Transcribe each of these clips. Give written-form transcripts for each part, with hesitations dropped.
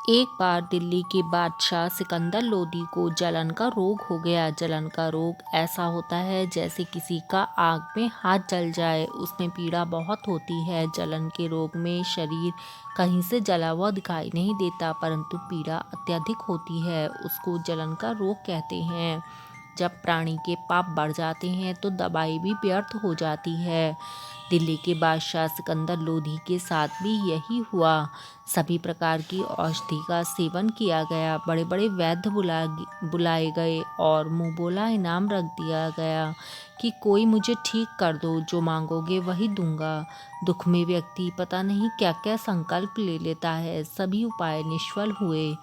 एक बार दिल्ली के बादशाह सिकंदर लोदी को जलन का रोग हो गया। जलन का रोग ऐसा होता है जैसे किसी का आग में हाथ जल जाए। उसमें पीड़ा बहुत होती है। जलन के रोग में शरीर कहीं से जला हुआ दिखाई नहीं देता, परंतु पीड़ा अत्यधिक होती है। उसको जलन का रोग कहते हैं। जब प्राणी के पाप बढ़ जाते हैं तो दवाई भी व्यर्थ हो जाती है। दिल्ली के बादशाह सिकंदर लोधी के साथ भी यही हुआ। सभी प्रकार की औषधि का सेवन किया गया। बड़े बड़े वैद्य बुलाए गए और मुंह बोला इनाम रख दिया गया कि कोई मुझे ठीक कर दो, जो मांगोगे वही दूंगा। दुख में व्यक्ति पता नहीं क्या क्या संकल्प ले लेता है। सभी उपाय निष्फल हुए।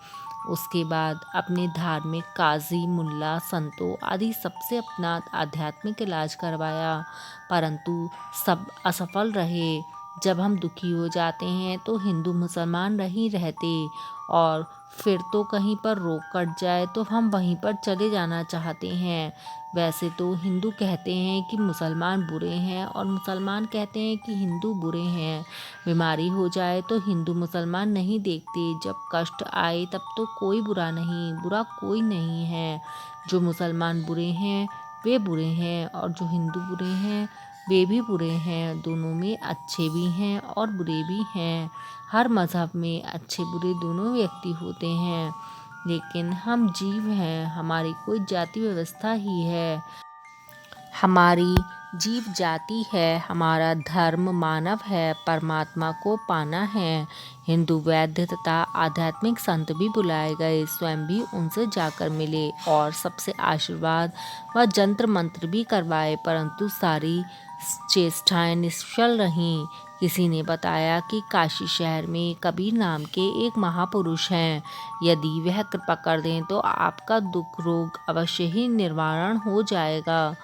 उसके बाद अपने धार्मिक काजी, मुल्ला, संतों आदि सबसे अपना आध्यात्मिक इलाज करवाया, परंतु सब असफल रहे। जब हम दुखी हो जाते हैं तो हिंदू मुसलमान नहीं रहते, और फिर तो कहीं पर रोग कट जाए तो हम वहीं पर चले जाना चाहते हैं। वैसे तो हिंदू कहते हैं कि मुसलमान बुरे हैं और मुसलमान कहते हैं कि हिंदू बुरे हैं। बीमारी हो जाए तो हिंदू मुसलमान नहीं देखते। जब कष्ट आए तब तो कोई बुरा नहीं, बुरा कोई नहीं है। जो मुसलमान बुरे हैं वे बुरे हैं, और जो हिंदू बुरे हैं वे भी बुरे हैं। दोनों में अच्छे भी हैं और बुरे भी हैं। हर मज़हब में अच्छे बुरे दोनों व्यक्ति होते हैं, लेकिन हम जीव हैं। हमारी कोई जाति व्यवस्था ही है। हमारी जीव जाति है। हमारा धर्म मानव है, परमात्मा को पाना है। हिंदू वैद्य तथा आध्यात्मिक संत भी बुलाए गए। स्वयं भी उनसे जाकर मिले और सबसे आशीर्वाद व जंत्र मंत्र भी करवाए, परंतु सारी चेष्टाएं निष्फल रहीं। किसी ने बताया कि काशी शहर में कबीर नाम के एक महापुरुष हैं। यदि वह कृपा कर दें तो आपका दुख रोग अवश्य ही निवारण हो जाएगा।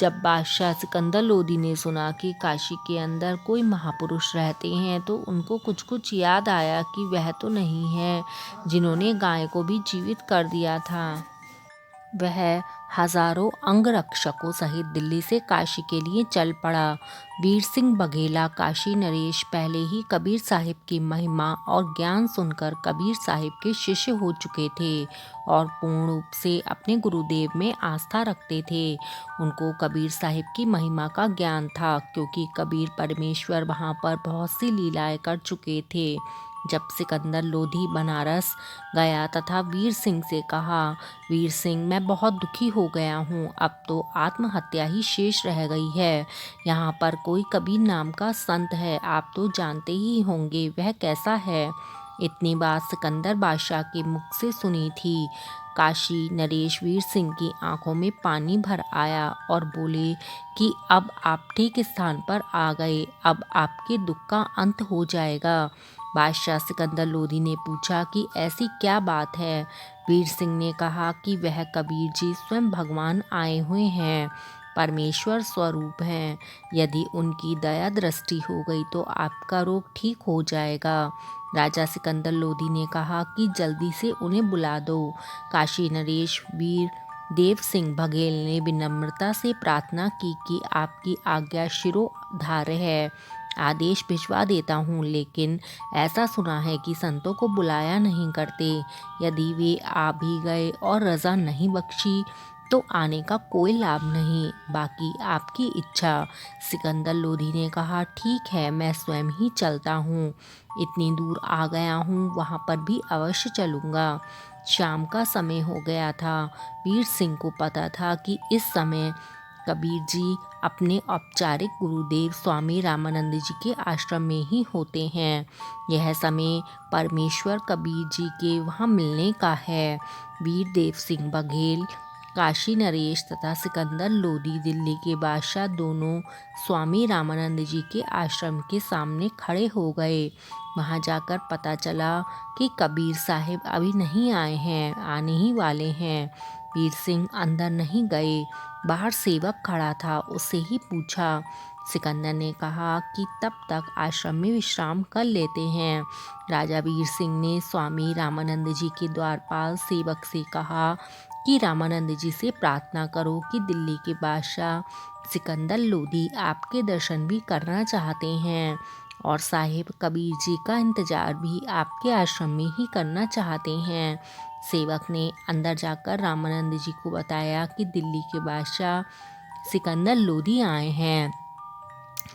जब बादशाह सिकंदर लोदी ने सुना कि काशी के अंदर कोई महापुरुष रहते हैं तो उनको कुछ कुछ याद आया कि वह तो नहीं है जिन्होंने गाय को भी जीवित कर दिया था। वह हजारों अंगरक्षकों सहित दिल्ली से काशी के लिए चल पड़ा। वीर सिंह बघेला, काशी नरेश पहले ही कबीर साहिब की महिमा और ज्ञान सुनकर कबीर साहिब के शिष्य हो चुके थे और पूर्ण रूप से अपने गुरुदेव में आस्था रखते थे। उनको कबीर साहिब की महिमा का ज्ञान था, क्योंकि कबीर परमेश्वर वहाँ पर बहुत सी लीलाएं कर चुके थे। जब सिकंदर लोधी बनारस गया तथा वीर सिंह से कहा, वीर सिंह, मैं बहुत दुखी हो गया हूँ। अब तो आत्महत्या ही शेष रह गई है। यहाँ पर कोई कबीर नाम का संत है, आप तो जानते ही होंगे वह कैसा है। इतनी बात सिकंदर बादशाह के मुख से सुनी थी। काशी नरेश वीर सिंह की आंखों में पानी भर आया और बोले कि अब आप ठीक स्थान पर आ गए। अब आपके दुख का अंत हो जाएगा। बादशाह सिकंदर लोदी ने पूछा कि ऐसी क्या बात है। वीर सिंह ने कहा कि वह कबीर जी स्वयं भगवान आए हुए हैं, परमेश्वर स्वरूप हैं। यदि उनकी दया दृष्टि हो गई तो आपका रोग ठीक हो जाएगा। राजा सिकंदर लोदी ने कहा कि जल्दी से उन्हें बुला दो। काशी नरेश वीर देव सिंह बघेल ने विनम्रता से प्रार्थना की कि आपकी आज्ञा शिरोधार्य है, आदेश भिजवा देता हूँ, लेकिन ऐसा सुना है कि संतों को बुलाया नहीं करते। यदि वे आ भी गए और रजा नहीं बख्शी तो आने का कोई लाभ नहीं, बाकी आपकी इच्छा। सिकंदर लोधी ने कहा, ठीक है, मैं स्वयं ही चलता हूँ। इतनी दूर आ गया हूँ, वहाँ पर भी अवश्य चलूँगा। शाम का समय हो गया था। वीर सिंह को पता था कि इस समय कबीर जी अपने औपचारिक गुरुदेव स्वामी रामानंद जी के आश्रम में ही होते हैं। यह समय परमेश्वर कबीर जी के वहाँ मिलने का है। वीर देव सिंह बघेल, काशी नरेश तथा सिकंदर लोदी दिल्ली के बादशाह दोनों स्वामी रामानंद जी के आश्रम के सामने खड़े हो गए। वहाँ जाकर पता चला कि कबीर साहिब अभी नहीं आए हैं, आने ही वाले हैं। वीर सिंह अंदर नहीं गए। बाहर सेवक खड़ा था, उससे ही पूछा। सिकंदर ने कहा कि तब तक आश्रम में विश्राम कर लेते हैं। राजा वीर सिंह ने स्वामी रामानंद जी के द्वारपाल सेवक से कहा कि रामानंद जी से प्रार्थना करो कि दिल्ली के बादशाह सिकंदर लोदी आपके दर्शन भी करना चाहते हैं। और साहिब कबीर जी का इंतज़ार भी आपके आश्रम में ही करना चाहते हैं। सेवक ने अंदर जाकर रामानंद जी को बताया कि दिल्ली के बादशाह सिकंदर लोदी आए हैं।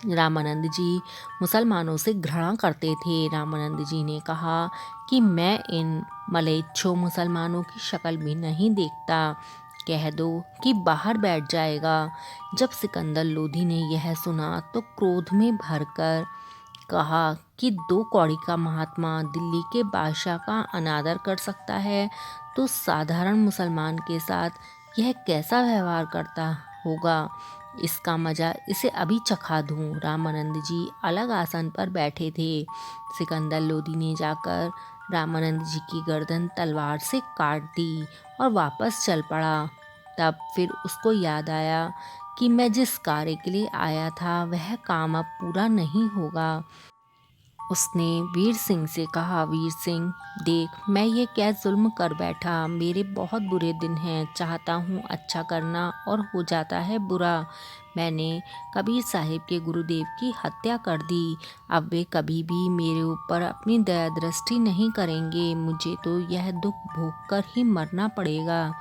रामानंद जी मुसलमानों से घृणा करते थे। रामानंद जी ने कहा कि मैं इन मलेच्छो मुसलमानों की शक्ल भी नहीं देखता, कह दो कि बाहर बैठ जाएगा। जब सिकंदर लोधी ने यह सुना तो क्रोध में भरकर कहा कि 2 कौड़ी का महात्मा दिल्ली के बादशाह का अनादर कर सकता है तो साधारण मुसलमान के साथ यह कैसा व्यवहार करता होगा। इसका मजा इसे अभी चखा दूं। रामानंद जी अलग आसन पर बैठे थे। सिकंदर लोदी ने जाकर रामानंद जी की गर्दन तलवार से काट दी और वापस चल पड़ा। तब फिर उसको याद आया कि मैं जिस कार्य के लिए आया था वह काम अब पूरा नहीं होगा। उसने वीर सिंह से कहा, वीर सिंह देख, मैं ये क्या जुल्म कर बैठा। मेरे बहुत बुरे दिन हैं, चाहता हूँ अच्छा करना और हो जाता है बुरा। मैंने कबीर साहिब के गुरुदेव की हत्या कर दी। अब वे कभी भी मेरे ऊपर अपनी दया दृष्टि नहीं करेंगे। मुझे तो यह दुख भोग कर ही मरना पड़ेगा।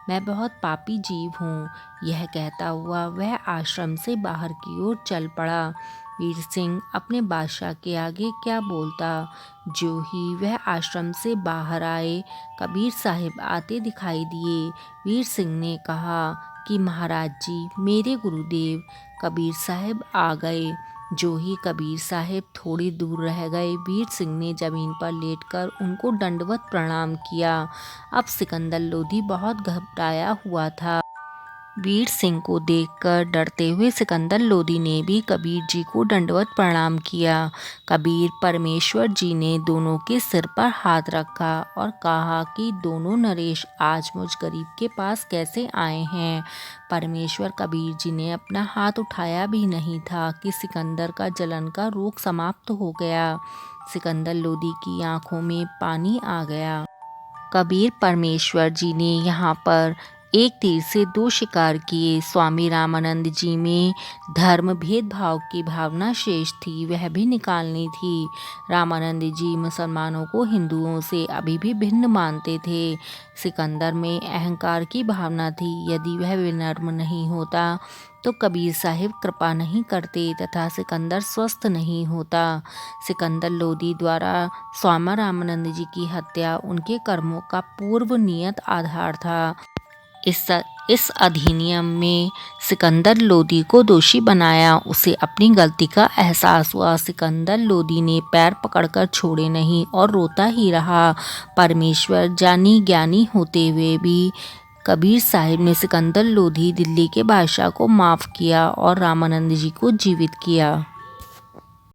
मैं बहुत पापी जीव हूँ। यह कहता हुआ वह आश्रम से बाहर की ओर चल पड़ा। वीर सिंह अपने बादशाह के आगे क्या बोलता। जो ही वह आश्रम से बाहर आए, कबीर साहिब आते दिखाई दिए। वीर सिंह ने कहा कि महाराज जी, मेरे गुरुदेव कबीर साहिब आ गए। जो ही कबीर साहिब थोड़ी दूर रह गए, वीर सिंह ने जमीन पर लेटकर उनको दंडवत प्रणाम किया। अब सिकंदर लोधी बहुत घबराया हुआ था। वीर सिंह को देखकर डरते हुए सिकंदर लोदी ने भी कबीर जी को दंडवत प्रणाम किया। कबीर परमेश्वर जी ने दोनों के सिर पर हाथ रखा और कहा कि दोनों नरेश आज मुझ गरीब के पास कैसे आए हैं। परमेश्वर कबीर जी ने अपना हाथ उठाया भी नहीं था कि सिकंदर का जलन का रोग समाप्त हो गया। सिकंदर लोदी की आंखों में पानी आ गया। कबीर परमेश्वर जी ने यहाँ पर एक तीर से 2 शिकार किए। स्वामी रामानंद जी में धर्म भेदभाव की भावना शेष थी, वह भी निकालनी थी। रामानंद जी मुसलमानों को हिंदुओं से अभी भी भिन्न मानते थे। सिकंदर में अहंकार की भावना थी। यदि वह विनम्र नहीं होता तो कबीर साहिब कृपा नहीं करते तथा सिकंदर स्वस्थ नहीं होता। सिकंदर लोदी द्वारा स्वामी रामानंद जी की हत्या उनके कर्मों का पूर्व नियत आधार था। इस अधिनियम में सिकंदर लोदी को दोषी बनाया। उसे अपनी गलती का एहसास हुआ। सिकंदर लोदी ने पैर पकड़कर छोड़े नहीं और रोता ही रहा। परमेश्वर जानी ज्ञानी होते हुए भी कबीर साहिब ने सिकंदर लोधी दिल्ली के बादशाह को माफ़ किया और रामानंद जी को जीवित किया।